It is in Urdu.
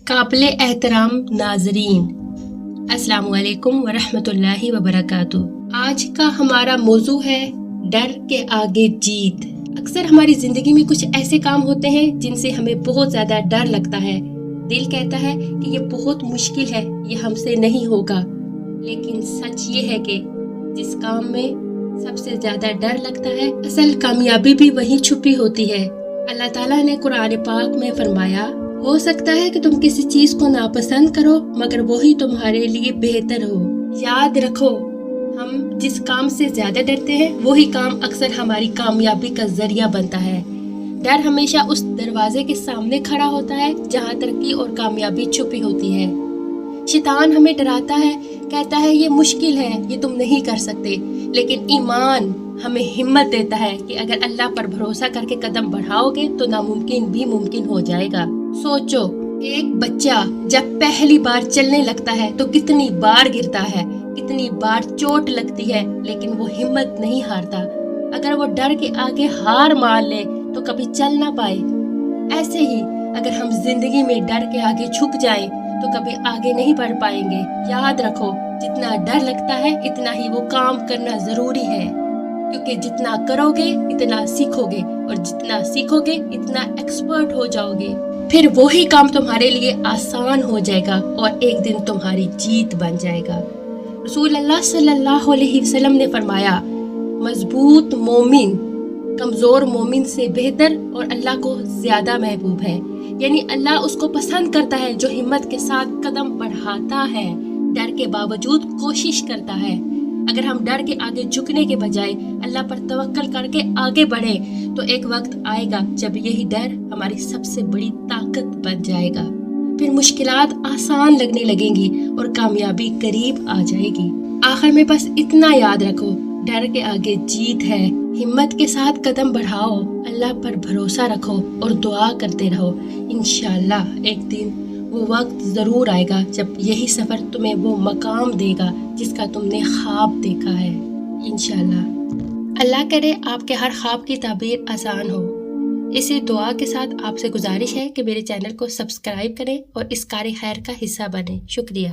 قابل احترام ناظرین، السلام علیکم ورحمۃ اللہ وبرکاتہ۔ آج کا ہمارا موضوع ہے ڈر کے آگے جیت۔ اکثر ہماری زندگی میں کچھ ایسے کام ہوتے ہیں جن سے ہمیں بہت زیادہ ڈر لگتا ہے۔ دل کہتا ہے کہ یہ بہت مشکل ہے، یہ ہم سے نہیں ہوگا، لیکن سچ یہ ہے کہ جس کام میں سب سے زیادہ ڈر لگتا ہے، اصل کامیابی بھی وہیں چھپی ہوتی ہے۔ اللہ تعالیٰ نے قرآن پاک میں فرمایا، ہو سکتا ہے کہ تم کسی چیز کو ناپسند کرو مگر وہی تمہارے لیے بہتر ہو۔ یاد رکھو، ہم جس کام سے زیادہ ڈرتے ہیں وہی کام اکثر ہماری کامیابی کا ذریعہ بنتا ہے۔ ڈر ہمیشہ اس دروازے کے سامنے کھڑا ہوتا ہے جہاں ترقی اور کامیابی چھپی ہوتی ہے۔ شیطان ہمیں ڈراتا ہے، کہتا ہے یہ مشکل ہے، یہ تم نہیں کر سکتے، لیکن ایمان ہمیں ہمت دیتا ہے کہ اگر اللہ پر بھروسہ کر کے قدم بڑھاؤ گے تو ناممکن بھی ممکن ہو جائے گا۔ سوچو، ایک بچہ جب پہلی بار چلنے لگتا ہے تو کتنی بار گرتا ہے، کتنی بار چوٹ لگتی ہے، لیکن وہ ہمت نہیں ہارتا۔ اگر وہ ڈر کے آگے ہار مان لے تو کبھی چل نہ پائے۔ ایسے ہی اگر ہم زندگی میں ڈر کے آگے جھک جائیں تو کبھی آگے نہیں بڑھ پائیں گے۔ یاد رکھو، جتنا ڈر لگتا ہے اتنا ہی وہ کام کرنا ضروری ہے، کیونکہ جتنا کرو گے اتنا سیکھو گے، اور جتنا سیکھو گے اتنا ایکسپرٹ ہو جاؤ گے۔ پھر وہی کام تمہارے لیے آسان ہو جائے گا اور ایک دن تمہاری جیت بن جائے گا۔ رسول اللہ صلی اللہ علیہ وسلم نے فرمایا، مضبوط مومن کمزور مومن سے بہتر اور اللہ کو زیادہ محبوب ہے۔ یعنی اللہ اس کو پسند کرتا ہے جو ہمت کے ساتھ قدم بڑھاتا ہے، ڈر کے باوجود کوشش کرتا ہے۔ اگر ہم ڈر کے آگے جھکنے کے بجائے اللہ پر توکل کر کے آگے بڑھیں تو ایک وقت آئے گا جب یہی ڈر ہماری سب سے بڑی طاقت بن جائے گا۔ پھر مشکلات آسان لگنے لگیں گی اور کامیابی قریب آ جائے گی۔ آخر میں بس اتنا یاد رکھو، ڈر کے آگے جیت ہے۔ ہمت کے ساتھ قدم بڑھاؤ، اللہ پر بھروسہ رکھو اور دعا کرتے رہو۔ انشاءاللہ ایک دن وہ وقت ضرور آئے گا جب یہی سفر تمہیں وہ مقام دے گا جس کا تم نے خواب دیکھا ہے۔ انشاءاللہ اللہ کرے آپ کے ہر خواب کی تعبیر آسان ہو۔ اسی دعا کے ساتھ آپ سے گزارش ہے کہ میرے چینل کو سبسکرائب کریں اور اس کار خیر کا حصہ بنیں۔ شکریہ۔